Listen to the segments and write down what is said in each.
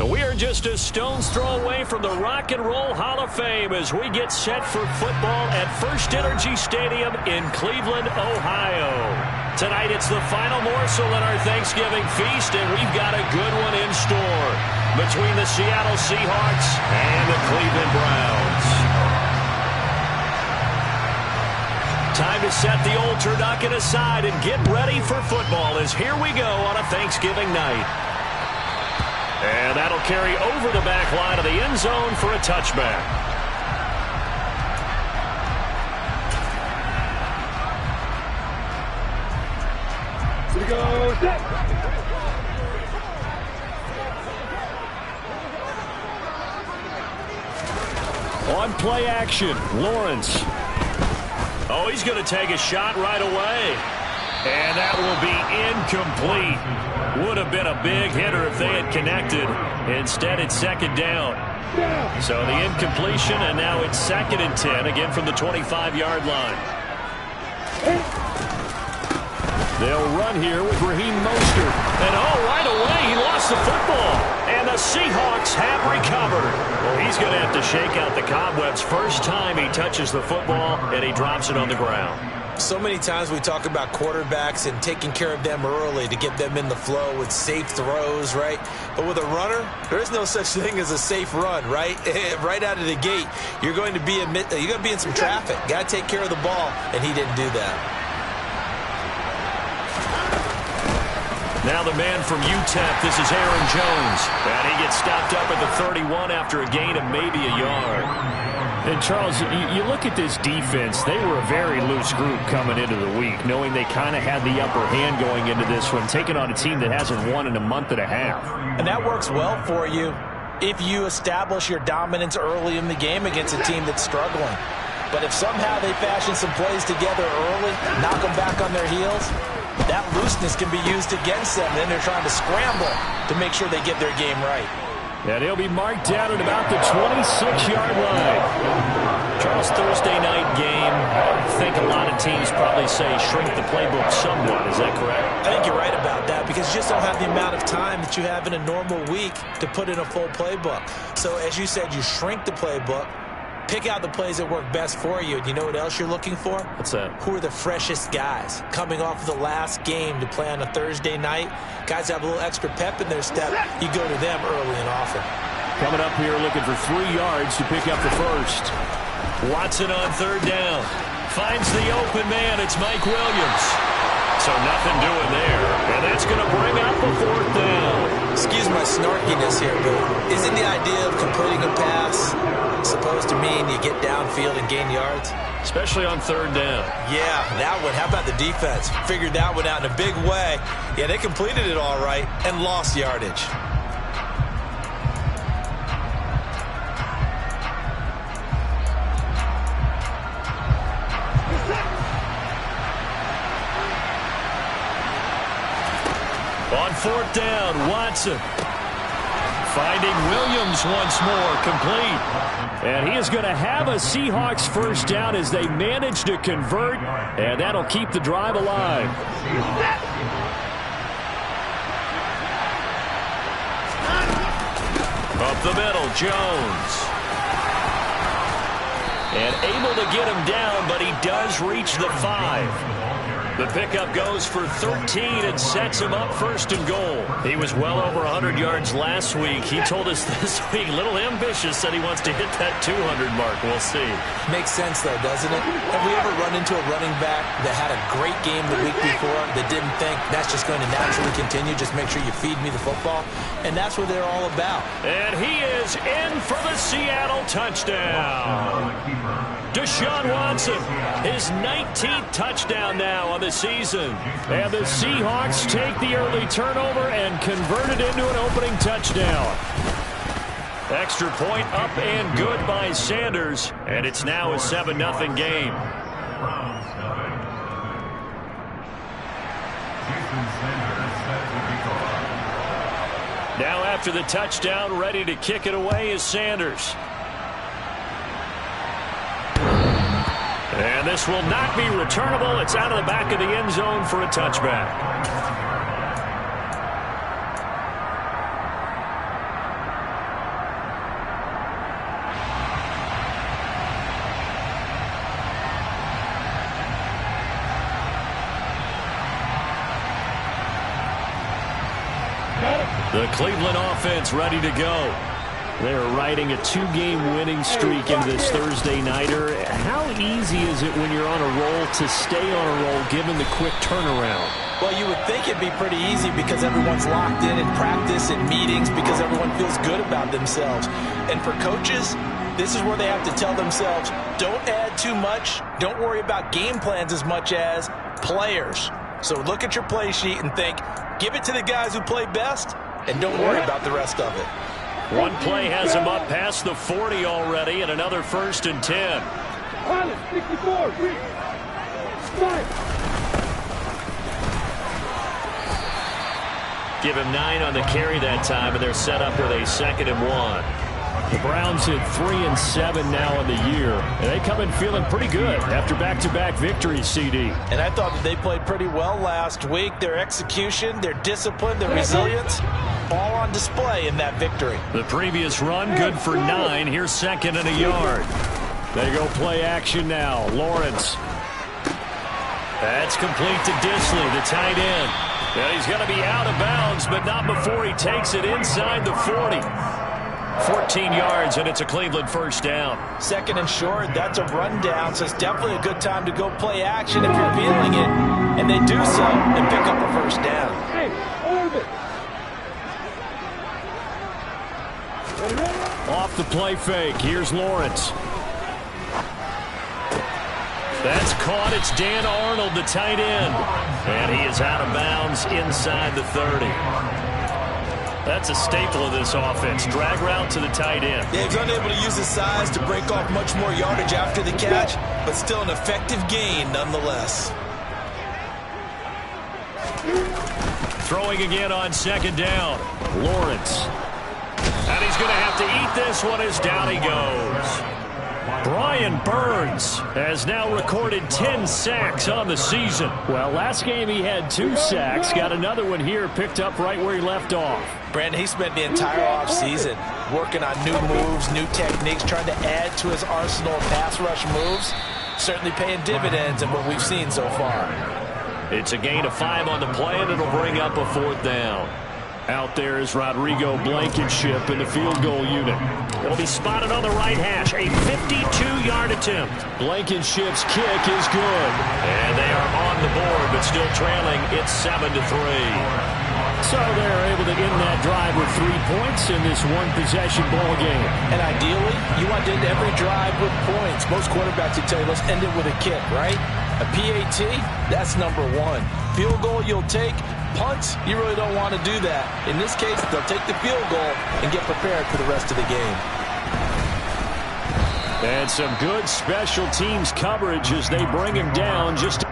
We are just a stone's throw away from the Rock and Roll Hall of Fame as we get set for football at First Energy Stadium in Cleveland, Ohio. Tonight it's the final morsel in our Thanksgiving feast, and we've got a good one in store between the Seattle Seahawks and the Cleveland Browns. Time to set the old turducken aside and get ready for football as here we go on a Thanksgiving night. And that'll carry over the back line of the end zone for a touchback. Here we go. On play action, Lawrence. Oh, he's going to take a shot right away. And that will be incomplete. Would have been a big hitter if they had connected. Instead, it's second down. So the incompletion, and now it's 2nd and 10, again from the 25-yard line. They'll run here with Raheem Mostert. And oh, right away, he lost the football. And the Seahawks have recovered. Well, he's going to have to shake out the cobwebs first time he touches the football, and he drops it on the ground. So many times we talk about quarterbacks and taking care of them early to get them in the flow with safe throws, right? But with a runner, there is no such thing as a safe run, right? Right out of the gate, you're going to be in some traffic. Got to take care of the ball, and he didn't do that. Now the man from UTEP, this is Aaron Jones. And he gets stopped up at the 31 after a gain of maybe a yard. And, Charles, you look at this defense, they were a very loose group coming into the week, knowing they kind of had the upper hand going into this one, taking on a team that hasn't won in a month and a half. And that works well for you if you establish your dominance early in the game against a team that's struggling. But if somehow they fashion some plays together early, knock them back on their heels, that looseness can be used against them. Then they're trying to scramble to make sure they get their game right. And he'll be marked down at about the 26-yard line. Charles, Thursday night game. I think a lot of teams probably say shrink the playbook somewhat. Is that correct? I think you're right about that because you just don't have the amount of time that you have in a normal week to put in a full playbook. So as you said, you shrink the playbook. Pick out the plays that work best for you. And you know what else you're looking for? What's that? Who are the freshest guys coming off of the last game to play on a Thursday night? Guys have a little extra pep in their step. You go to them early and often. Coming up here looking for 3 yards to pick up the first. Watson on 3rd down. Finds the open man. It's Mike Williams. So nothing doing there. And that's going to bring up a 4th down. Excuse my snarkiness here, but isn't the idea of completing a pass supposed to mean you get downfield and gain yards? Especially on 3rd down. Yeah, that one. How about the defense? Figured that one out in a big way. Yeah, they completed it all right and lost yardage. On 4th down, Watson. Finding Williams once more, complete. And he is going to have a Seahawks first down as they manage to convert, and that'll keep the drive alive. Up the middle, Jones. And able to get him down, but he does reach the 5. The pickup goes for 13 and sets him up 1st and goal. He was well over 100 yards last week. He told us this week, a little ambitious, said he wants to hit that 200 mark. We'll see. Makes sense, though, doesn't it? Have we ever run into a running back that had a great game the week before that didn't think that's just going to naturally continue? Just make sure you feed me the football. And that's what they're all about. And he is in for the Seattle touchdown. Deshaun Watson, his 19th touchdown now on the season. And the Seahawks take the early turnover and convert it into an opening touchdown. Extra point up and good by Sanders. And it's now a 7-0 game. Now after the touchdown, ready to kick it away is Sanders. And this will not be returnable. It's out of the back of the end zone for a touchback. The Cleveland offense ready to go. They're riding a 2-game winning streak into this Thursday nighter. How easy is it when you're on a roll to stay on a roll given the quick turnaround? Well, you would think it'd be pretty easy because everyone's locked in practice and meetings because everyone feels good about themselves. And for coaches, this is where they have to tell themselves, don't add too much. Don't worry about game plans as much as players. So look at your play sheet and think, give it to the guys who play best and don't worry about the rest of it. One play has him up past the 40 already, and another 1st and 10. Give him 9 on the carry that time, and they're set up with a 2nd and 1. The Browns hit 3 and 7 now in the year, and they come in feeling pretty good after back-to-back victories, CD. And I thought that they played pretty well last week. Their execution, their discipline, their resilience, all on display in that victory. The previous run, good for 9. Here's 2nd and a yard. They go play action now. Lawrence. That's complete to Disley, the tight end. And he's going to be out of bounds, but not before he takes it inside the 40. 14 yards, and it's a Cleveland 1st down. 2nd and short, that's a rundown, so it's definitely a good time to go play action if you're feeling it. And they do so and pick up a 1st down. Off the play fake, here's Lawrence. That's caught. It's Dan Arnold, the tight end. And he is out of bounds inside the 30. That's a staple of this offense. Drag route to the tight end. Yeah, he's unable to use his size to break off much more yardage after the catch, but still an effective gain nonetheless. Throwing again on 2nd down. Lawrence. And he's going to have to eat this one as down he goes. Brian Burns has now recorded 10 sacks on the season. Well, last game he had 2 sacks. Got another one here picked up right where he left off. Brandon, he spent the entire offseason working on new moves, new techniques, trying to add to his arsenal of pass rush moves. Certainly paying dividends in what we've seen so far. It's a gain of 5 on the play, and it'll bring up a 4th down. Out there is Rodrigo Blankenship in the field goal unit. It'll be spotted on the right hash. A 52-yard attempt. Blankenship's kick is good. And they are on the board, but still trailing. It's 7-3. So they're able to end that drive with 3 points in this one-possession ball game. And ideally, you want to end every drive with points. Most quarterbacks would tell you, let's end it with a kick, right? A PAT, that's number 1. Field goal you'll take. Punts, you really don't want to do that. In this case, they'll take the field goal and get prepared for the rest of the game. And some good special teams coverage as they bring him down just to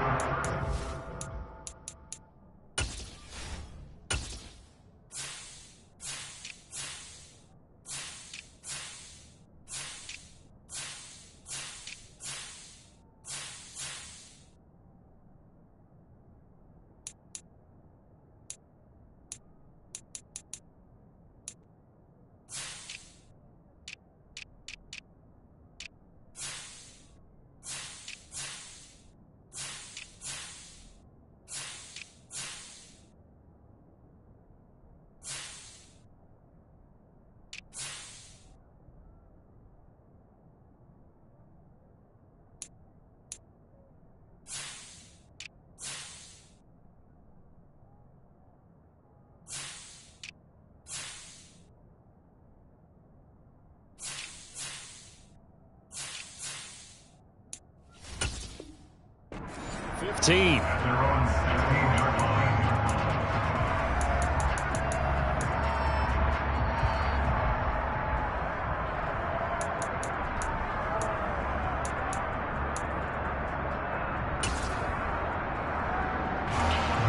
15.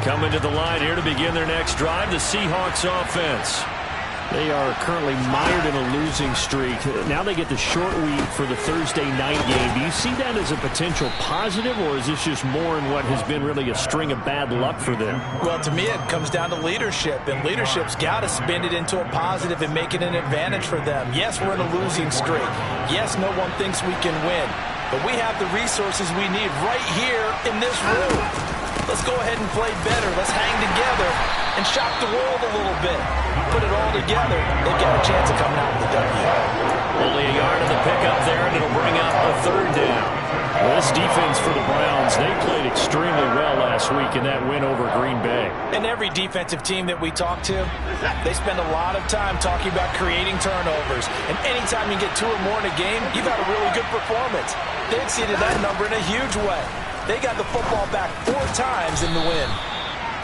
Coming to the line here to begin their next drive, the Seahawks offense. They are currently mired in a losing streak. Now they get the short week for the Thursday night game. Do you see that as a potential positive, or is this just more in what has been really a string of bad luck for them? Well, to me, it comes down to leadership, and leadership's got to spin it into a positive and make it an advantage for them. Yes, we're in a losing streak. Yes, no one thinks we can win, but we have the resources we need right here in this room. Let's go ahead and play better. Let's hang together and shock the world a little bit. Put it all together, they've got a chance of coming out with the W. Only a yard of the pickup there, and it'll bring up a third down. This defense for the Browns, they played extremely well last week in that win over Green Bay. And every defensive team that we talk to, they spend a lot of time talking about creating turnovers. And anytime you get 2 or more in a game, you've had a really good performance. They exceeded that number in a huge way. They got the football back 4 times in the win.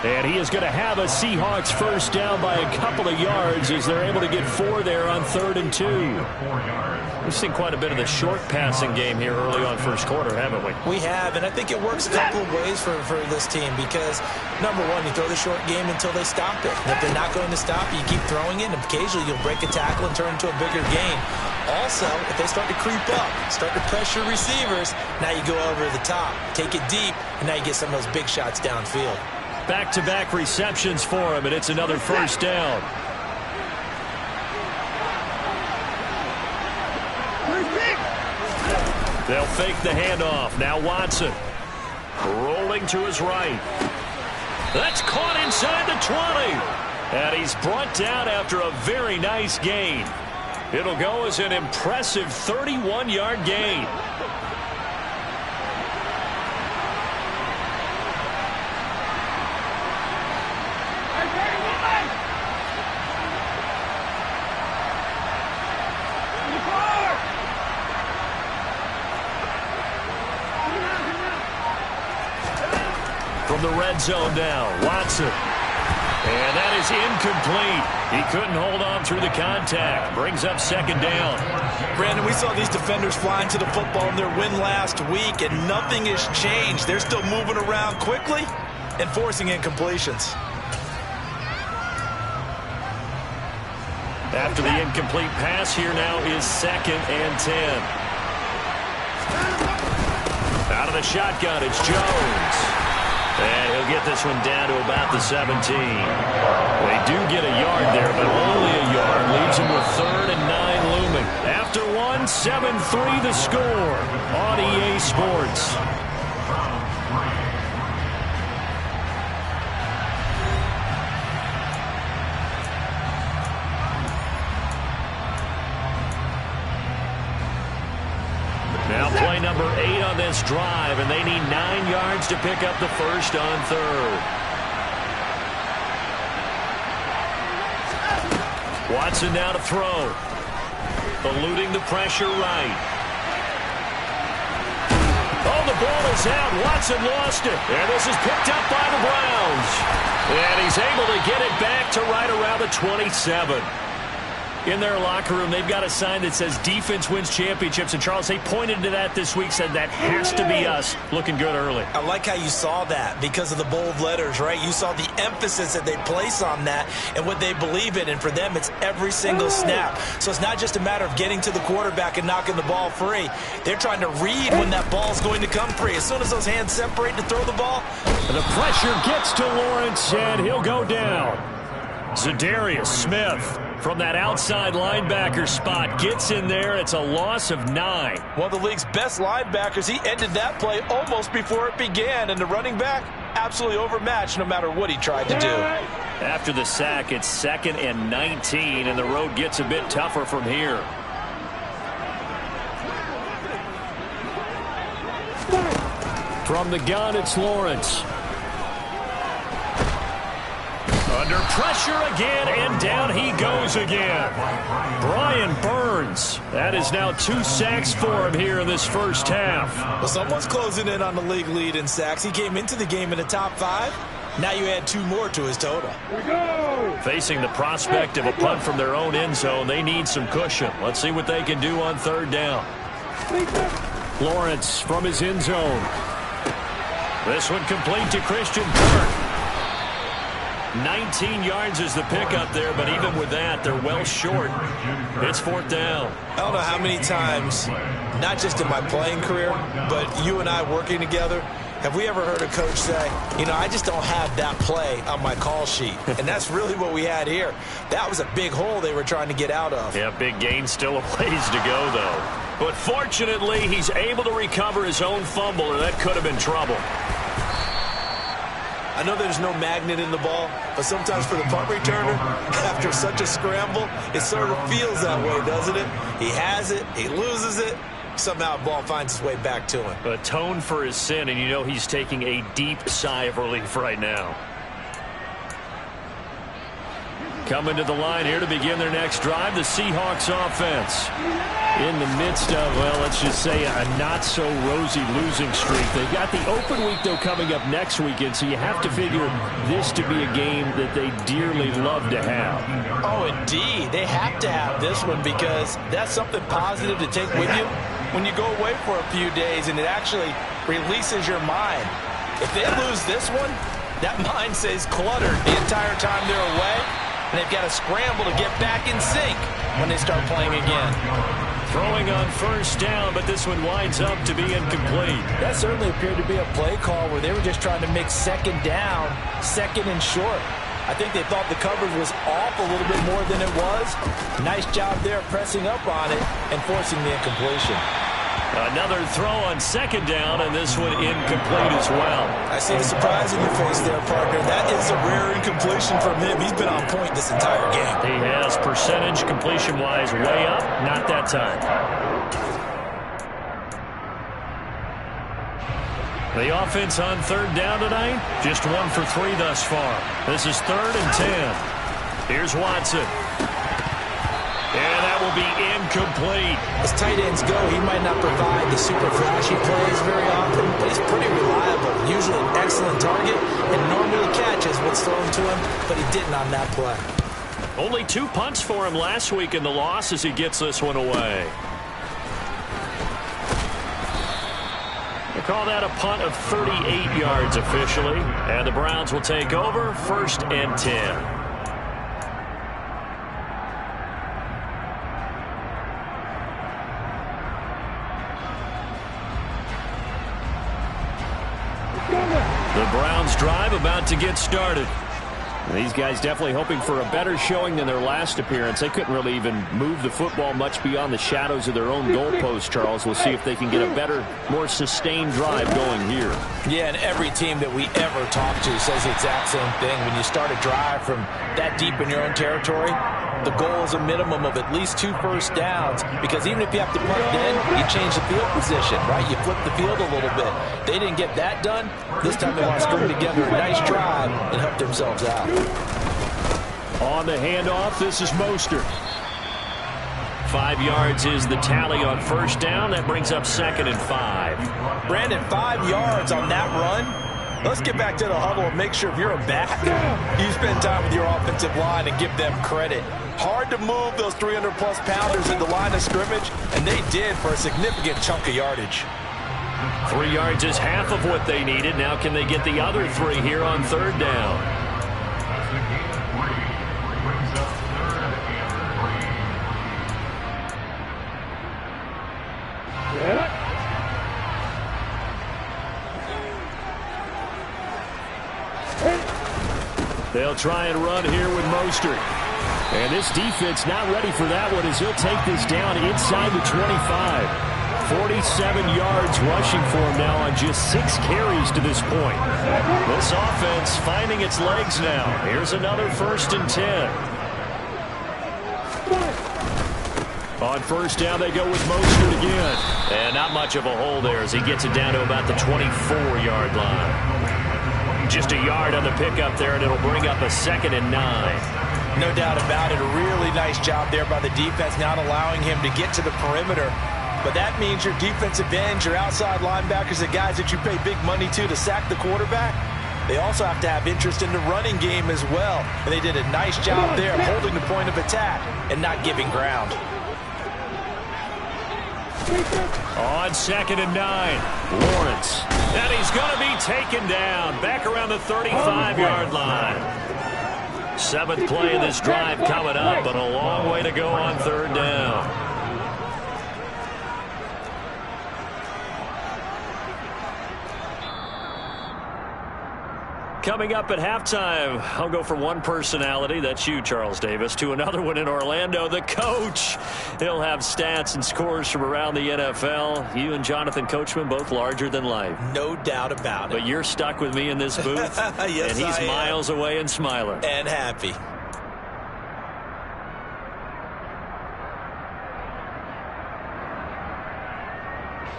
And he is going to have a Seahawks first down by a couple of yards as they're able to get 4 there on 3rd and 2. We've seen quite a bit of the short passing game here early on first quarter, haven't we? We have, and I think it works a couple of ways for this team because, number one, you throw the short game until they stop it. And if they're not going to stop it, you keep throwing it, and occasionally you'll break a tackle and turn into a bigger gain. Also, if they start to creep up, start to pressure receivers, now you go over the top, take it deep, and now you get some of those big shots downfield. Back-to-back receptions for him, and it's another first down. They'll fake the handoff. Now Watson rolling to his right. That's caught inside the 20. And he's brought down after a very nice gain. It'll go as an impressive 31-yard gain. From the red zone now, Watson. And that is incomplete. He couldn't hold on through the contact. Brings up 2nd down. Brandon, we saw these defenders flying to the football in their win last week, and nothing has changed. They're still moving around quickly and forcing incompletions. After the incomplete pass, here now is 2nd and 10. Out of the shotgun, it's Jones. And he'll get this one down to about the 17. They do get a yard there, but only a yard. Leaves him with 3rd and 9 looming. After 1, 7-3 the score on EA Sports. Now play number 8 on this drive, and they need 9 yards to pick up the first on 3rd. Watson now to throw. Eluding the pressure right. Oh, the ball is out. Watson lost it. And this is picked up by the Browns. And he's able to get it back to right around the 27. In their locker room, they've got a sign that says defense wins championships. And, Charles, they pointed to that this week, said that has to be us. Looking good early. I like how you saw that because of the bold letters, right? You saw the emphasis that they place on that and what they believe in. And for them, it's every single snap. So it's not just a matter of getting to the quarterback and knocking the ball free. They're trying to read when that ball's going to come free. As soon as those hands separate to throw the ball. And the pressure gets to Lawrence, and he'll go down. Zadarius Smith from that outside linebacker spot gets in there. It's a loss of 9. One of the league's best linebackers. He ended that play almost before it began. And the running back, absolutely overmatched no matter what he tried to do. After the sack, it's 2nd and 19, and the road gets a bit tougher from here. From the gun, it's Lawrence. Under pressure again, and down he goes again. Brian Burns. That is now 2 sacks for him here in this first half. Well, someone's closing in on the league lead in sacks. He came into the game in the top 5. Now you add 2 more to his total. Facing the prospect of a punt from their own end zone, they need some cushion. Let's see what they can do on 3rd down. Lawrence from his end zone. This one complete to Christian Kirk. 19 yards is the pickup there, but even with that, they're well short. It's 4th down. I don't know how many times, not just in my playing career, but you and I working together, have we ever heard a coach say, you know, I just don't have that play on my call sheet. And that's really what we had here. That was a big hole they were trying to get out of. Yeah, big gain, still a ways to go, though. But fortunately, he's able to recover his own fumble, or that could have been trouble. I know there's no magnet in the ball, but sometimes for the punt returner, after such a scramble, it sort of feels that way, doesn't it? He has it, he loses it, somehow the ball finds its way back to him. Atone for his sin, and you know he's taking a deep sigh of relief right now. Coming to the line here to begin their next drive, the Seahawks offense. In the midst of, well, let's just say a not-so-rosy losing streak. They've got the open week, though, coming up next weekend, so you have to figure this to be a game that they dearly love to have. Oh, indeed. They have to have this one because that's something positive to take with you when you go away for a few days, and it actually releases your mind. If they lose this one, that mind stays cluttered the entire time they're away, and they've got to scramble to get back in sync when they start playing again. Throwing on first down, but this one winds up to be incomplete. That certainly appeared to be a play call where they were just trying to make second down, second and short. I think they thought the coverage was off a little bit more than it was. Nice job there pressing up on it and forcing the incompletion. Another throw on second down, and this one incomplete as well. I see the surprise in your face there, partner. That is a rare incompletion from him. He's been on point this entire game. He has percentage completion-wise way up. Not that time. The offense on third down tonight, just 1 for 3 thus far. This is 3rd and 10. Here's Watson. And that will be incomplete. As tight ends go, he might not provide the super flashy plays very often, but he's pretty reliable. Usually an excellent target and normally catches what's thrown to him, but he didn't on that play. Only 2 punts for him last week in the loss as he gets this one away. They call that a punt of 38 yards officially, and the Browns will take over 1st and 10. The Browns drive about to get started. These guys definitely hoping for a better showing than their last appearance. They couldn't really even move the football much beyond the shadows of their own goalpost, Charles. We'll see if they can get a better, more sustained drive going here. Yeah, and every team that we ever talk to says the exact same thing. When you start a drive from that deep in your own territory, the goal is a minimum of at least 2 first downs, because even if you have to punt then, you change the field position, right? You flip the field a little bit. They didn't get that done. This time they want to string together a nice drive and help themselves out. On the handoff, this is Mostert. 5 yards is the tally on first down. That brings up 2nd and 5. Brandon, 5 yards on that run. Let's get back to the huddle and make sure if you're a back, you spend time with your offensive line and give them credit. Hard to move those 300-plus pounders in the line of scrimmage, and they did for a significant chunk of yardage. 3 yards is half of what they needed. Now can they get the other 3 here on third down? They'll try and run here with Mostert. And this defense not ready for that one as he'll take this down inside the 25. 47 yards rushing for him now on just 6 carries to this point. This offense finding its legs now. Here's another 1st and 10. On first down, they go with Mostert again. And not much of a hole there as he gets it down to about the 24-yard line. Just a yard on the pickup there, and it'll bring up a 2nd and 9. No doubt about it. A really nice job there by the defense, not allowing him to get to the perimeter. But that means your defensive ends, your outside linebackers, the guys that you pay big money to sack the quarterback, they also have to have interest in the running game as well. And they did a nice job there holding the point of attack and not giving ground. On 2nd and 9, Lawrence. And he's going to be taken down back around the 35-yard line. 7th play of this drive coming up, but a long way to go on third down. Coming up at halftime, I'll go from one personality, that's you, Charles Davis, to another one in Orlando, the coach. He'll have stats and scores from around the NFL. You and Jonathan Coachman both larger than life. No doubt about it. But you're stuck with me in this booth, yes, and he's miles away and smiling. And happy.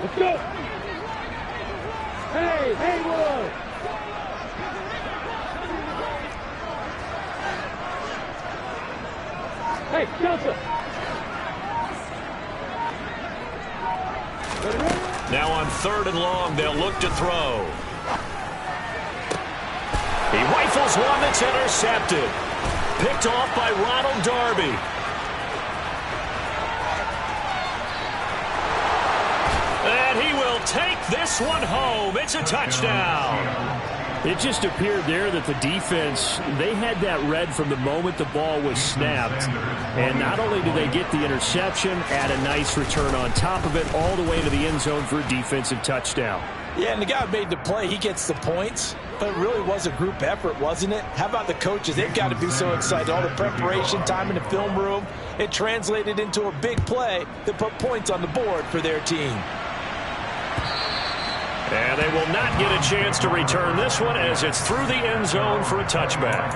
Let's go. Hey, Haywood. Hey, Joseph. Now on 3rd and long, they'll look to throw. He rifles one that's intercepted. Picked off by Ronald Darby. And he will take this one home. It's a touchdown. It just appeared there that the defense, they had that read from the moment the ball was snapped. And not only did they get the interception, add a nice return on top of it, all the way to the end zone for a defensive touchdown. Yeah, and the guy made the play. He gets the points. But it really was a group effort, wasn't it? How about the coaches? They've got to be so excited. All the preparation, time in the film room, it translated into a big play that put points on the board for their team. And they will not get a chance to return this one as it's through the end zone for a touchback.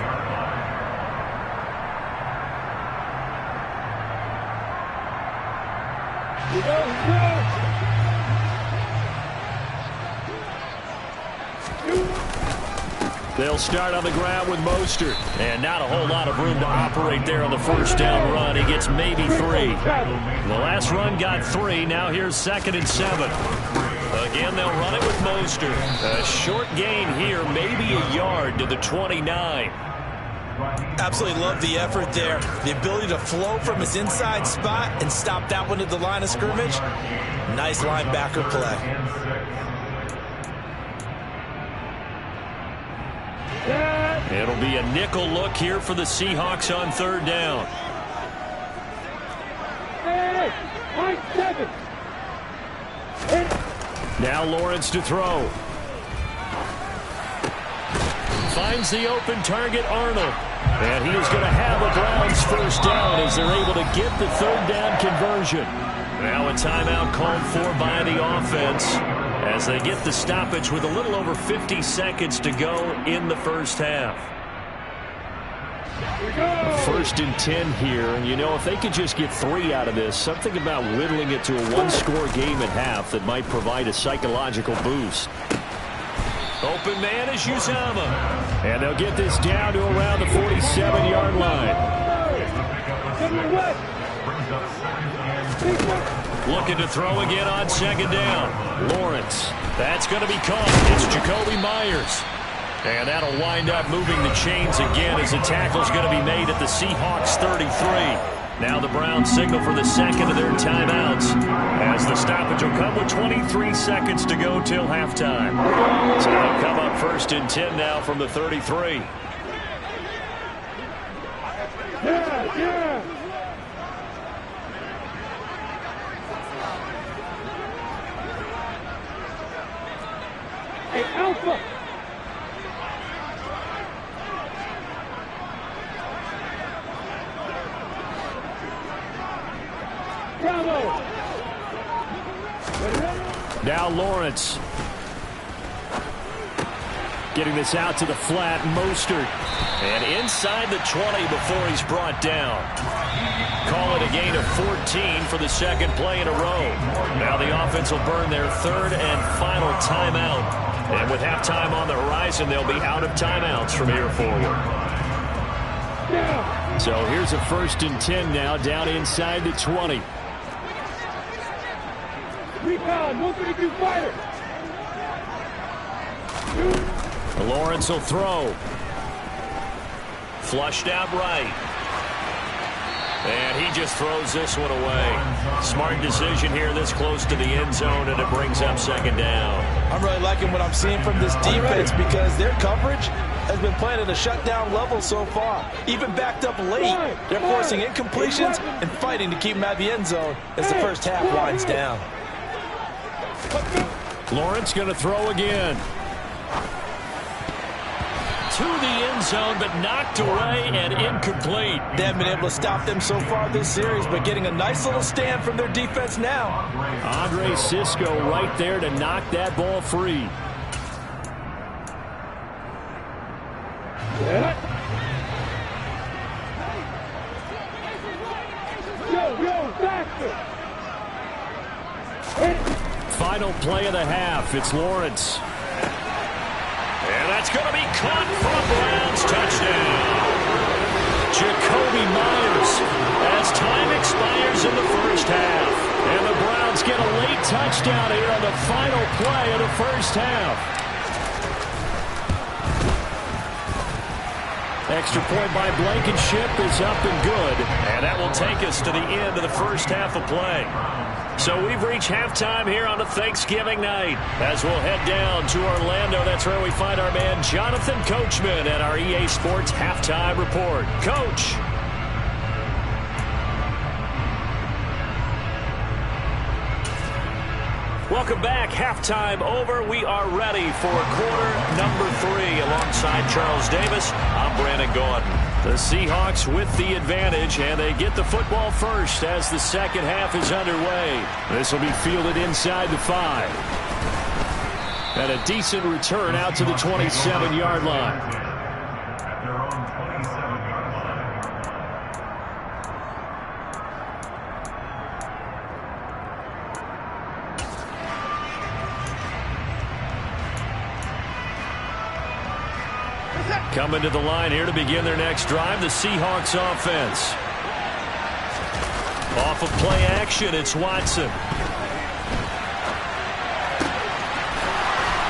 They'll start on the ground with Mostert. And not a whole lot of room to operate there on the first down run. He gets maybe 3. The last run got 3. Now here's 2nd and 7. Again, they'll run it with Mostert. A short gain here, maybe a yard to the 29. Absolutely love the effort there. The ability to flow from his inside spot and stop that one at the line of scrimmage. Nice linebacker play. It'll be a nickel look here for the Seahawks on 3rd down. Now Lawrence to throw. Finds the open target, Arnold. And he is going to have a Browns first down as they're able to get the 3rd down conversion. Now a timeout called for by the offense as they get the stoppage with a little over 50 seconds to go in the first half. 1st and 10 here, and you know, if they could just get 3 out of this, something about whittling it to a 1-score game at half that might provide a psychological boost. Open man is Uzama. And they'll get this down to around the 47-yard line. Looking to throw again on 2nd down. Lawrence. That's going to be caught. It's Jacoby Myers. And that'll wind up moving the chains again as the tackle's going to be made at the Seahawks 33. Now the Browns signal for the 2nd of their timeouts as the stoppage will come with 23 seconds to go till halftime. So they'll come up 1st and 10 now from the 33. Hey, Alpha! Bravo! Now Lawrence. Getting this out to the flat, Mostert. And inside the 20 before he's brought down. Call it a gain of 14 for the 2nd play in a row. Now the offense will burn their 3rd and final timeout. And with halftime on the horizon, they'll be out of timeouts from here forward. So here's a 1st and 10 now, down inside the 20. Recon, 132 fighter. Lawrence will throw. Flushed out right. And he just throws this one away. Smart decision here this close to the end zone, and it brings up 2nd down. I'm really liking what I'm seeing from this defense because their coverage has been playing at a shutdown level so far. Even backed up late, they're forcing incompletions and fighting to keep them out of the end zone as the first half winds down. Lawrence going to throw again. to the end zone, but knocked away and incomplete. They haven't been able to stop them so far this series, but getting a nice little stand from their defense now. Andre Cisco right there to knock that ball free. Final play of the half. It's Lawrence. And that's going to be caught for a Browns touchdown. Jacoby Myers as time expires in the first half. And the Browns get a late touchdown here on the final play of the first half. Extra point by Blankenship is up and good. And that will take us to the end of the first half of play. So we've reached halftime here on a Thanksgiving night. As we'll head down to Orlando, that's where we find our man Jonathan Coachman at our EA Sports Halftime Report. Coach. Welcome back. Halftime over. We are ready for quarter number 3. Alongside Charles Davis, I'm Brandon Gordon. The Seahawks with the advantage, and they get the football first as the second half is underway. This will be fielded inside the 5. And a decent return out to the 27-yard line. Coming to the line here to begin their next drive, the Seahawks offense. Off of play action, it's Watson.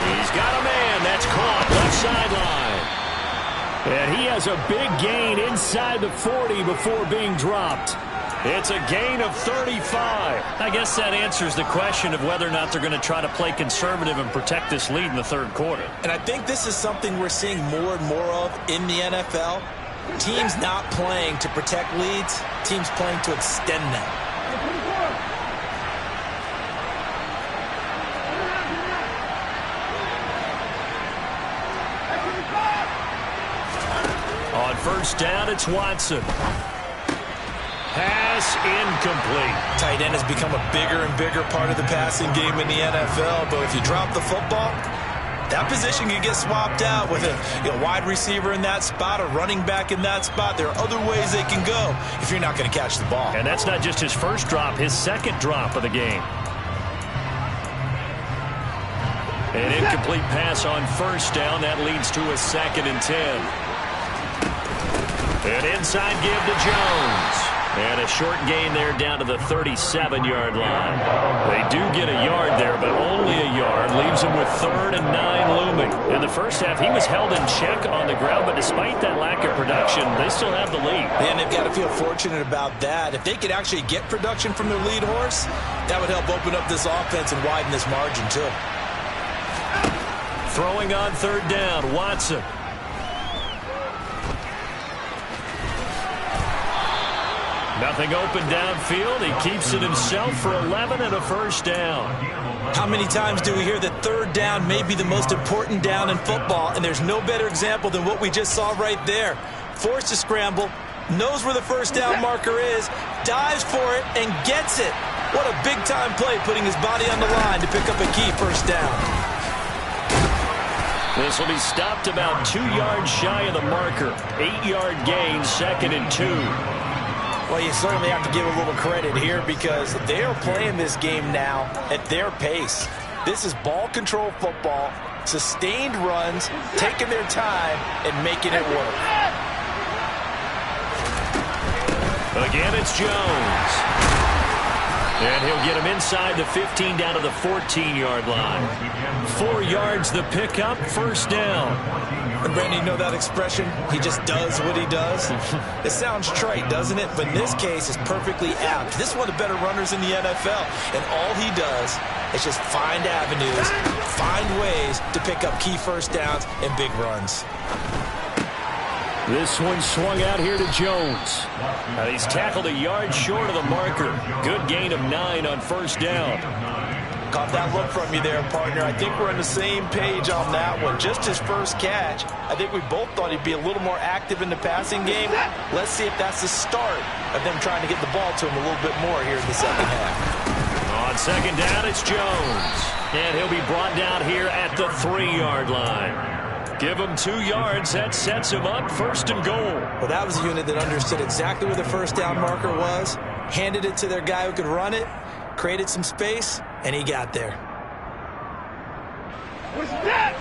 He's got a man. That's caught left sideline. And he has a big gain inside the 40 before being dropped. It's a gain of 35. I guess that answers the question of whether or not they're going to try to play conservative and protect this lead in the third quarter. And I think this is something we're seeing more and more of in the NFL. Teams not playing to protect leads, teams playing to extend them. On first down, it's Watson. Pass incomplete. Tight end has become a bigger and bigger part of the passing game in the NFL, but if you drop the football, that position can get swapped out with a wide receiver in that spot, a running back in that spot. There are other ways they can go if you're not going to catch the ball. And that's not just his first drop, his second drop of the game. An incomplete pass on first down. That leads to a 2nd and 10. An inside give to Jones. And a short gain there down to the 37-yard line. They do get a yard there, but only a yard. Leaves them with 3rd and 9 looming. In the first half, he was held in check on the ground, but despite that lack of production, they still have the lead. And they've got to feel fortunate about that. If they could actually get production from their lead horse, that would help open up this offense and widen this margin, too. Throwing on 3rd down, Watson. Nothing open downfield. He keeps it himself for 11 and a first down. How many times do we hear that 3rd down may be the most important down in football, and there's no better example than what we just saw right there. Forced to scramble, knows where the first down marker is, dives for it, and gets it. What a big-time play, putting his body on the line to pick up a key first down. This will be stopped about 2 yards shy of the marker. 8-yard gain, 2nd and 2. Well, you certainly have to give a little credit here because they are playing this game now at their pace. This is ball control football, sustained runs, taking their time, and making it work. Again, it's Jones. And he'll get him inside the 15 down to the 14-yard line. 4 yards the pickup, first down. And Brandon, you know that expression? He just does what he does. It sounds trite, doesn't it? But in this case, it's perfectly apt. This is one of the better runners in the NFL. And all he does is just find avenues, find ways to pick up key first downs and big runs. This one swung out here to Jones. Now he's tackled a yard short of the marker. Good gain of 9 on first down. Caught that look from you there, partner. I think we're on the same page on that one. Just his first catch. I think we both thought he'd be a little more active in the passing game. Let's see if that's the start of them trying to get the ball to him a little bit more here in the second half. On second down, it's Jones. And he'll be brought down here at the 3-yard line. Give him 2 yards. That sets him up 1st and goal. Well, that was a unit that understood exactly where the first down marker was, handed it to their guy who could run it, created some space, and he got there. What's that?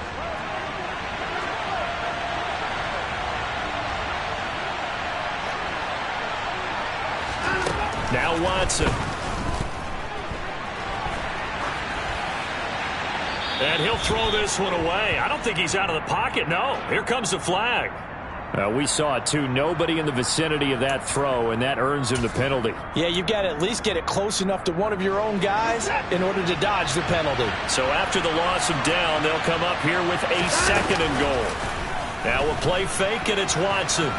Now Watson. And he'll throw this one away. I don't think he's out of the pocket. No, here comes the flag. We saw it too. Nobody in the vicinity of that throw, and that earns him the penalty. Yeah, you've got to at least get it close enough to one of your own guys in order to dodge the penalty. So after the loss of down, they'll come up here with a 2nd and goal. Now we'll play fake, and it's Watson.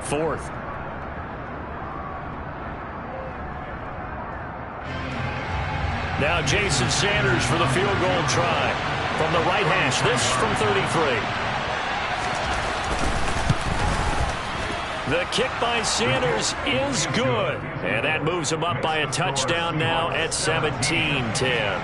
Fourth. Now Jason Sanders for the field goal try. From the right hash, this from 33. The kick by Sanders is good. And that moves him up by a touchdown now at 17-10.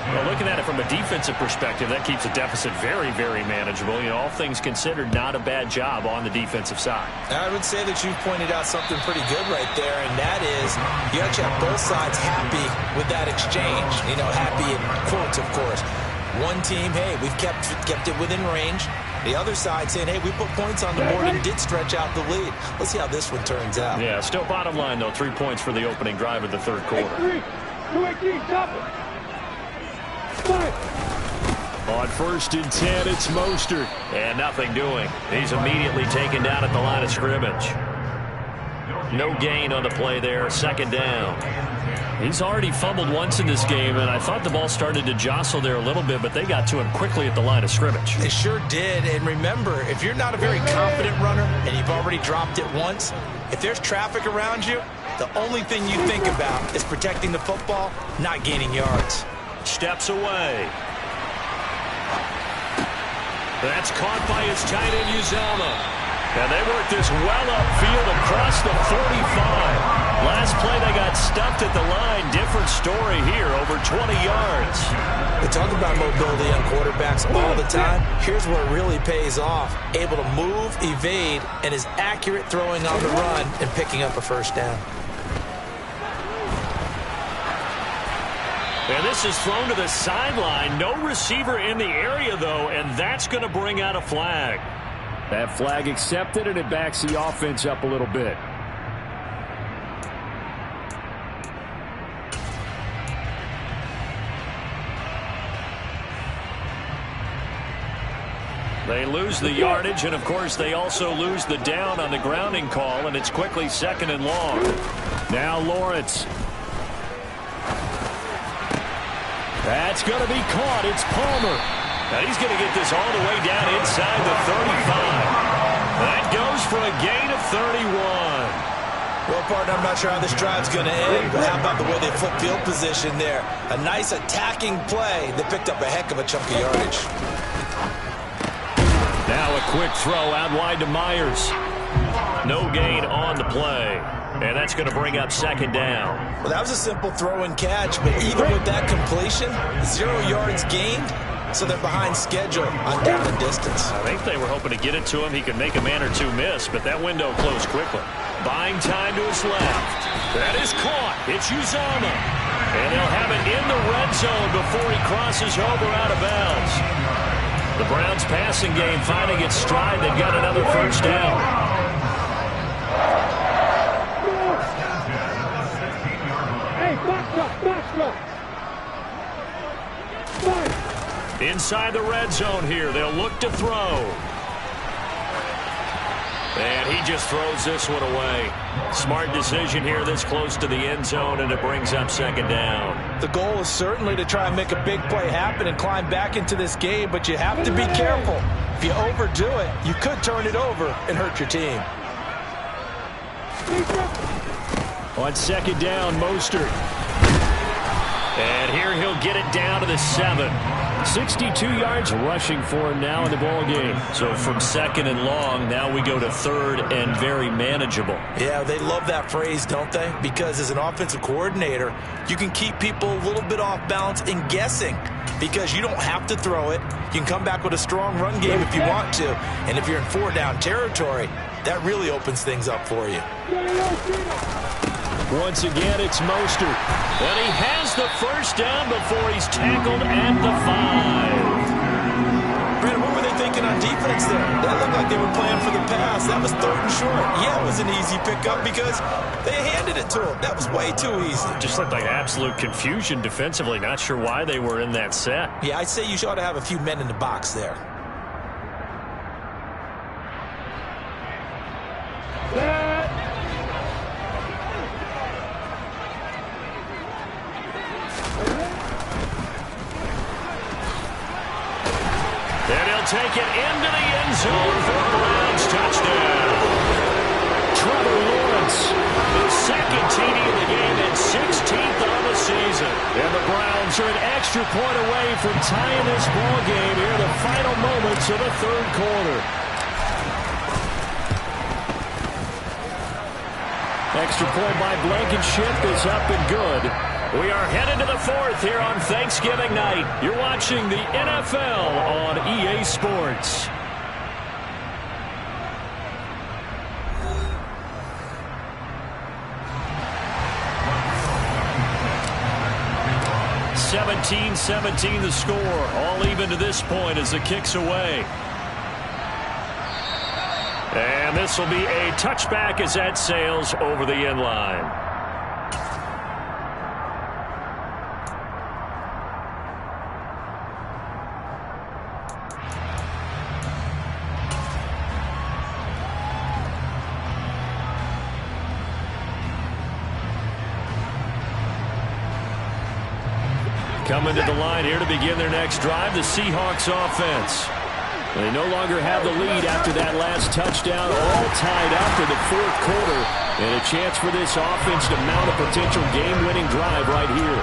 Well, looking at it from a defensive perspective, that keeps the deficit very, very manageable. You know, all things considered, not a bad job on the defensive side. I would say that you've pointed out something pretty good right there, and that is you actually have both sides happy with that exchange. You know, happy in quotes, of course. One team, hey, we've kept it within range. The other side saying, hey, we put points on the board and did stretch out the lead. Let's see how this one turns out. Yeah, still bottom line, though, 3 points for the opening drive of the third quarter. Hey, 3, 2, 18, stop it. On 1st and 10, it's Mostert. And nothing doing. He's immediately taken down at the line of scrimmage. No gain on the play there. 2nd down. He's already fumbled once in this game, and I thought the ball started to jostle there a little bit, but they got to him quickly at the line of scrimmage. They sure did. And remember, if you're not a very confident runner and you've already dropped it once, if there's traffic around you, the only thing you think about is protecting the football, not gaining yards. Steps away. That's caught by his tight end, Uzama. And they work this well upfield across the 45. Last play, they got stuffed at the line. Different story here, over 20 yards. We talk about mobility on quarterbacks all the time. Here's where it really pays off. Able to move, evade, and is accurate throwing on the run and picking up a 1st down. And this is thrown to the sideline. No receiver in the area, though, and that's going to bring out a flag. That flag accepted, and it backs the offense up a little bit. They lose the yardage, and, of course, they also lose the down on the grounding call, and it's quickly 2nd and long. Now Lawrence. That's going to be caught. It's Palmer. Now he's going to get this all the way down inside the 35. That goes for a gain of 31. Well, partner, I'm not sure how this drive's going to end, but how about the way they flip field position there? A nice attacking play that picked up a heck of a chunk of yardage. Now a quick throw out wide to Myers. No gain on the play. And that's going to bring up second down. Well, that was a simple throw and catch, but even with that completion, 0 yards gained, so they're behind schedule on down and distance. I think they were hoping to get it to him. He could make a man or two miss, but that window closed quickly. Buying time to his left. That is caught. It's Uzomah. And they'll have it in the red zone before he crosses over out of bounds. The Browns passing game finding its stride. They've got another first down. Hey, box up. Inside the red zone here. They'll look to throw. And he just throws this one away. Smart decision here this close to the end zone, and it brings up second down. The goal is certainly to try and make a big play happen and climb back into this game, but you have to be careful. If you overdo it, you could turn it over and hurt your team. On second down, Mostert. And here he'll get it down to the 7. 62 yards rushing for him now in the ball game. So from second and long, now we go to third and very manageable. Yeah, they love that phrase, don't they? Because as an offensive coordinator, you can keep people a little bit off balance and guessing because you don't have to throw it. You can come back with a strong run game if you want to. And if you're in 4-down territory, that really opens things up for you. Once again, it's Mostert. And he has the first down before he's tackled at the 5. Brandon, what were they thinking on defense there? That looked like they were playing for the pass. That was 3rd and short. Yeah, it was an easy pickup because they handed it to him. That was way too easy. Just looked like absolute confusion defensively. Not sure why they were in that set. Yeah, I'd say you ought to have a few men in the box there. Take it into the end zone for a Browns touchdown. Trevor Lawrence, the second TD of the game and 16th on the season. And the Browns are an extra point away from tying this ball game here in the final moments of the 3rd quarter. Extra point by Blankenship is up and good. We are headed to the 4th here on Thanksgiving night. You're watching the NFL on EA Sports. (17-17) the score. All even to this point as the kick's away. And this will be a touchback as that sails over the end line. Coming to the line here to begin their next drive, the Seahawks offense. They no longer have the lead after that last touchdown, all tied up in the 4th quarter. And a chance for this offense to mount a potential game-winning drive right here.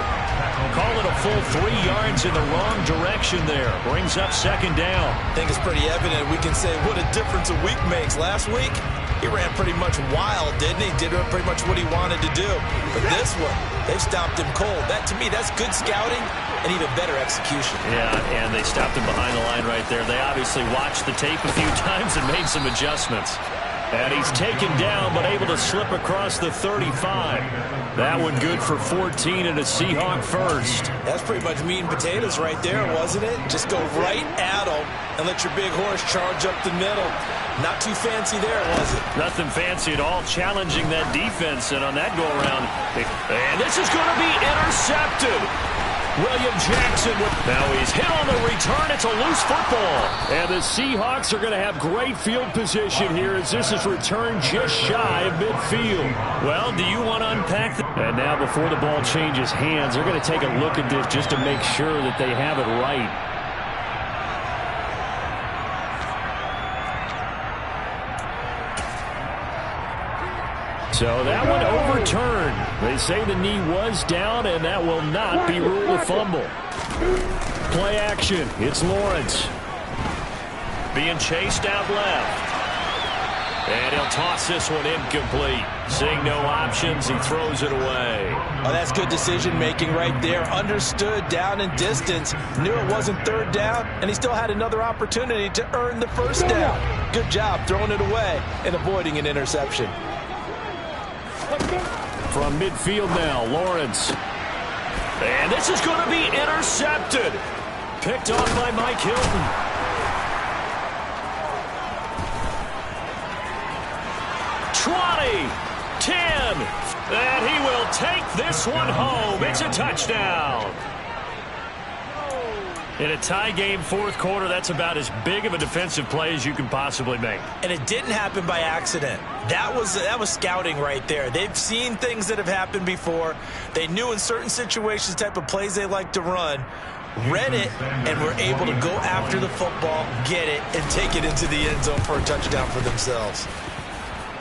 Call it a full 3 yards in the wrong direction there. Brings up second down. I think it's pretty evident we can say what a difference a week makes. Last week, he ran pretty much wild, didn't he? Did pretty much what he wanted to do. But this one, they've stopped him cold. That, to me, that's good scouting and even better execution. Yeah, and they stopped him behind the line right there. They obviously watched the tape a few times and made some adjustments. And he's taken down, but able to slip across the 35. That one good for 14 and a Seahawk first. That's pretty much meat and potatoes right there, wasn't it? Just go right at him and let your big horse charge up the middle. Not too fancy there, was it? Nothing fancy at all, challenging that defense. And on that go-around, and this is going to be intercepted. William Jackson, now he's hit on the return. It's a loose football. And the Seahawks are going to have great field position here as this is returned just shy of midfield. Well, do you want to unpack that? And now before the ball changes hands, they're going to take a look at this just to make sure that they have it right. So that one overturned. They say the knee was down, and that will not be ruled a fumble. Play action. It's Lawrence. Being chased out left. And he'll toss this one incomplete. Seeing no options, he throws it away. Oh, that's good decision-making right there. Understood down and distance. Knew it wasn't third down, and he still had another opportunity to earn the first down. Good job throwing it away and avoiding an interception. From midfield now, Lawrence. And this is going to be intercepted. Picked off by Mike Hilton. 20, 10, and he will take this one home. It's a touchdown. In a tie game, fourth quarter, that's about as big of a defensive play as you can possibly make. And it didn't happen by accident. That was scouting right there. They've seen things that have happened before. They knew in certain situations the type of plays they like to run. Read it, and were able to go after the football, get it, and take it into the end zone for a touchdown for themselves.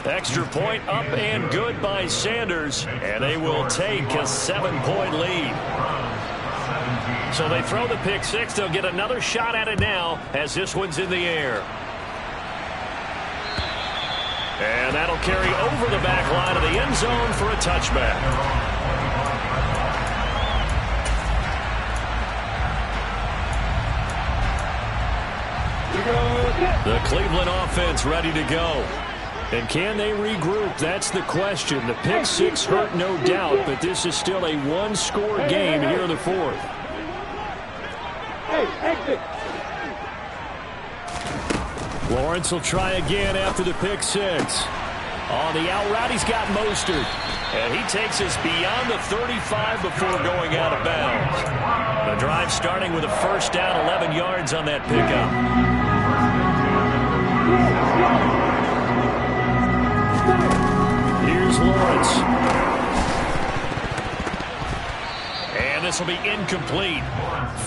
Extra point up and good by Sanders, and they will take a 7-point lead. So they throw the pick six. They'll get another shot at it now as this one's in the air. And that'll carry over the back line of the end zone for a touchback. The Cleveland offense ready to go. And can they regroup? That's the question. The pick six hurt, no doubt, but this is still a one-score game here in the fourth. Lawrence will try again after the pick six. On the out route, he's got Mostert. And he takes us beyond the 35 before going out of bounds. The drive starting with a first down, 11 yards on that pickup. Here's Lawrence. And this will be incomplete.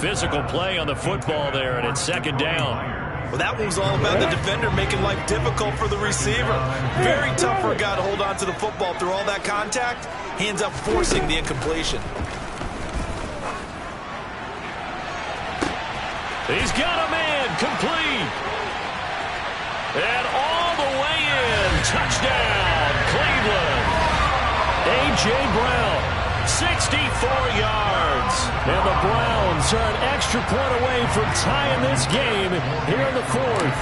Physical play on the football there, and it's second down. Well, that one was all about the defender making life difficult for the receiver. Very tough for a guy to hold on to the football through all that contact. He ends up forcing the incompletion. He's got a man, complete. And all the way in. Touchdown, Cleveland. A.J. Brown, 64 yards. And the Browns are an extra point away from tying this game here in the fourth.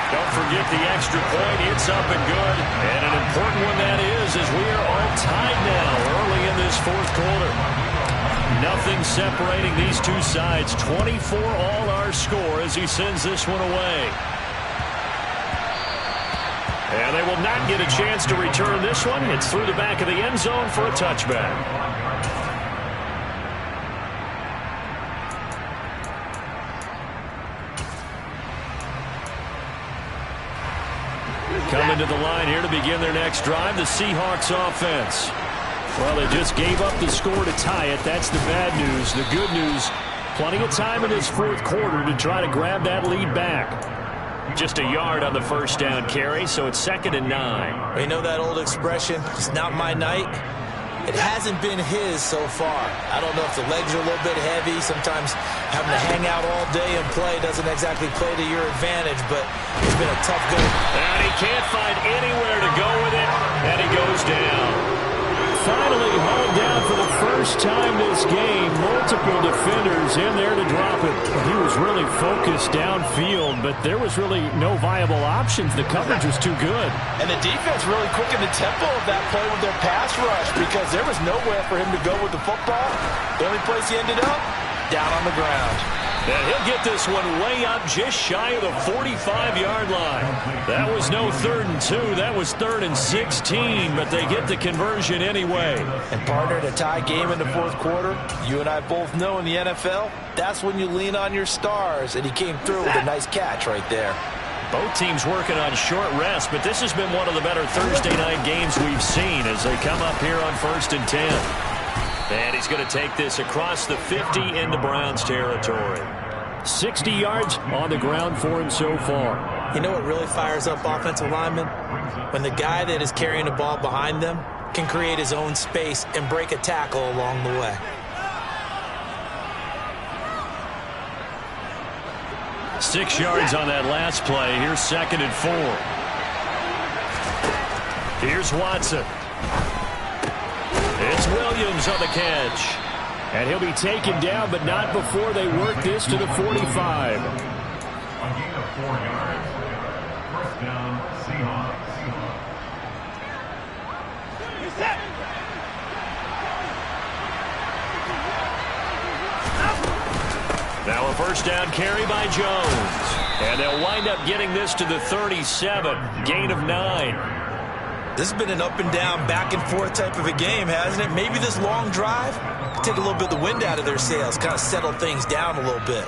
Don't forget the extra point. It's up and good. And an important one that is, as we are all tied now early in this fourth quarter. Nothing separating these two sides. 24 all our score as he sends this one away. And they will not get a chance to return this one. It's through the back of the end zone for a touchback. Coming to the line here to begin their next drive, the Seahawks offense. Well, they just gave up the score to tie it. That's the bad news. The good news, plenty of time in this fourth quarter to try to grab that lead back. Just a yard on the first down carry, so it's 2nd and 9. You know that old expression, it's not my night? It hasn't been his so far. I don't know if the legs are a little bit heavy. Sometimes having to hang out all day and play doesn't exactly play to your advantage, but it's been a tough go. And he can't find anywhere to go with it, and he goes down. Finally hauled down for the first time this game. Multiple defenders in there to drop it. He was really focused downfield, but there was really no viable options. The coverage was too good. And the defense really quickened the tempo of that play with their pass rush because there was nowhere for him to go with the football. The only place he ended up, down on the ground. And he'll get this one way up just shy of the 45-yard line. That was no 3rd and 2. That was 3rd and 16, but they get the conversion anyway. And partner, to tie game in the fourth quarter, you and I both know in the NFL, that's when you lean on your stars, and he came through with a nice catch right there. Both teams working on short rest, but this has been one of the better Thursday night games we've seen as they come up here on 1st and 10. And he's going to take this across the 50 into Browns territory. 60 yards on the ground for him so far. You know what really fires up offensive linemen? When the guy that is carrying the ball behind them can create his own space and break a tackle along the way. 6 yards on that last play. Here's 2nd and 4. Here's Watson. It's Williams on the catch. And he'll be taken down, but not before they work this to the 45. A gain of 4 yards. First down, Seahawks. Now a first down carry by Jones. And they'll wind up getting this to the 37. Gain of 9. This has been an up and down, back and forth type of a game, hasn't it? Maybe this long drive could take a little bit of the wind out of their sails, kind of settle things down a little bit.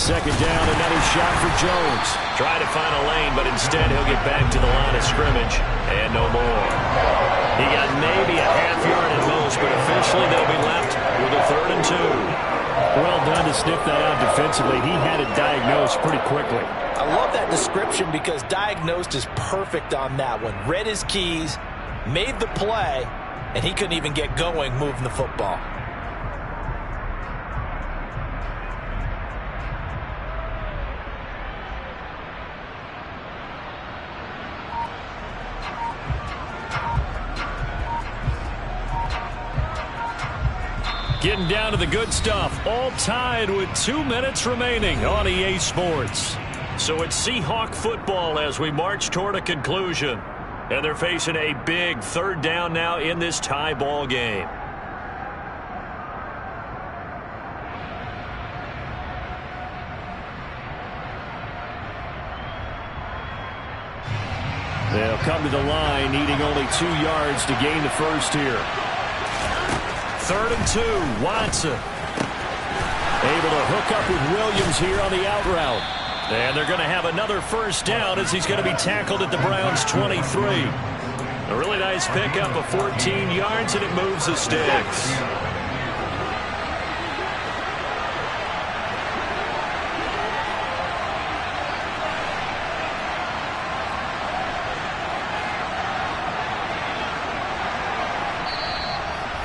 Second down, another shot for Jones. Try to find a lane, but instead he'll get back to the line of scrimmage. And no more. He got maybe a half yard at most, but officially they'll be left with a 3rd and 2. Well done to sniff that out defensively. He had it diagnosed pretty quickly. I love that description because diagnosed is perfect on that one. Read his keys, made the play, and he couldn't even get going moving the football. Getting down to the good stuff. All tied with 2 minutes remaining on EA Sports. So it's Seahawk football as we march toward a conclusion. And they're facing a big 3rd down now in this tie ball game. They'll come to the line, needing only 2 yards to gain the first here. 3rd and 2, Watson. Able to hook up with Williams here on the out route. And they're going to have another first down as he's going to be tackled at the Browns' 23. A really nice pickup of 14 yards, and it moves the sticks.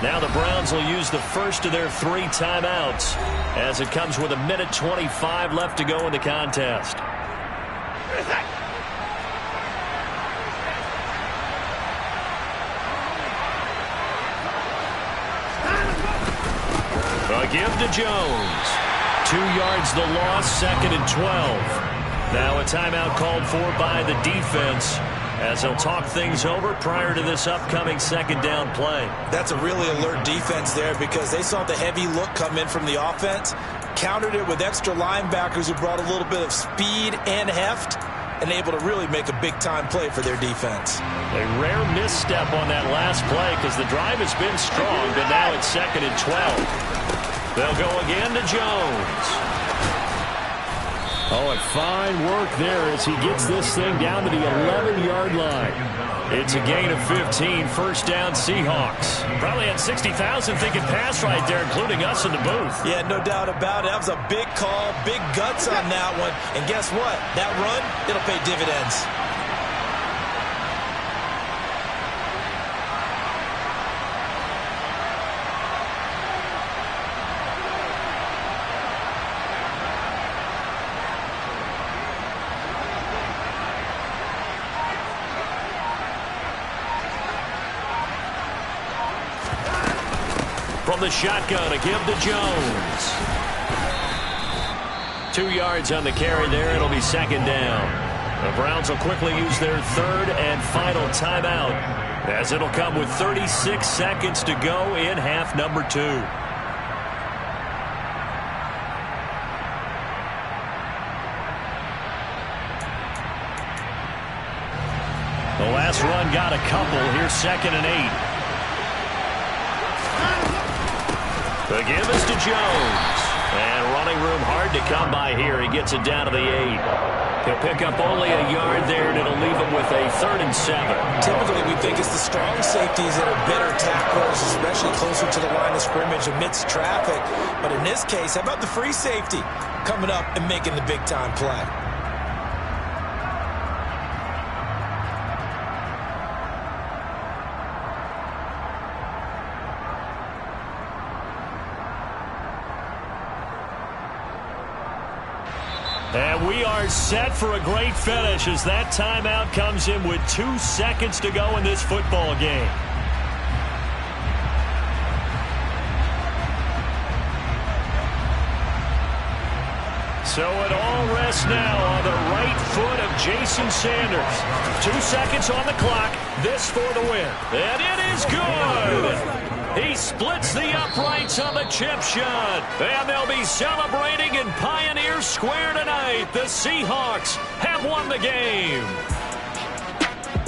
Now the Browns will use the first of their 3 timeouts as it comes with 1:25 left to go in the contest. A give to Jones. 2 yards the loss, 2nd and 12. Now a timeout called for by the defense, as they'll talk things over prior to this upcoming 2nd down play. That's a really alert defense there because they saw the heavy look come in from the offense, countered it with extra linebackers who brought a little bit of speed and heft, and able to really make a big-time play for their defense. A rare misstep on that last play because the drive has been strong, but now it's 2nd and 12. They'll go again to Jones. Oh, and fine work there as he gets this thing down to the 11-yard line. It's a gain of 15, first down Seahawks. Probably had 60,000 thinking pass right there, including us in the booth. Yeah, no doubt about it. That was a big call, big guts on that one. And guess what? That run, it'll pay dividends. From the shotgun, a give to Jones. 2 yards on the carry there. It'll be 2nd down. The Browns will quickly use their 3rd and final timeout, as it'll come with 36 seconds to go in half number 2. The last run got a couple. Here's 2nd and 8. The give is to Jones. And running room hard to come by here. He gets it down to the 8. He'll pick up only a yard there, and it'll leave him with a 3rd and 7. Typically, we think it's the strong safeties that are better tacklers, especially closer to the line of of scrimmage amidst traffic. But in this case, how about the free safety coming up and making the big-time play? And we are set for a great finish as that timeout comes in with 2 seconds to go in this football game. So it all rests now on the right foot of Jason Sanders. 2 seconds on the clock. This for the win. And it is good. He splits the uprights on the chip shot. And they'll be celebrating in Pioneer Square tonight. The Seahawks have won the game.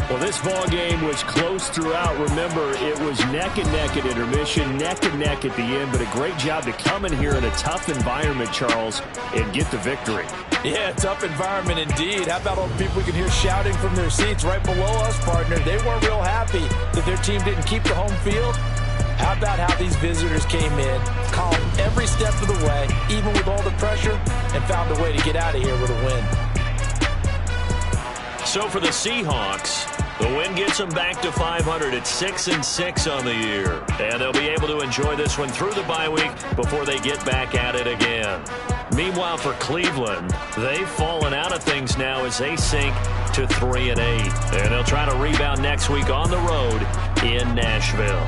Well, this ball game was close throughout. Remember, it was neck and neck at intermission, neck and neck at the end, but a great job to come in here in a tough environment, Charles, and get the victory. Yeah, tough environment indeed. How about all the people we can hear shouting from their seats right below us, partner? They weren't real happy that their team didn't keep the home field. How about how these visitors came in, calm every step of the way, even with all the pressure, and found a way to get out of here with a win. So for the Seahawks, the win gets them back to 500 at 6-6 on the year. And they'll be able to enjoy this one through the bye week before they get back at it again. Meanwhile, for Cleveland, they've fallen out of things now as they sink to 3-8. And they'll try to rebound next week on the road in Nashville.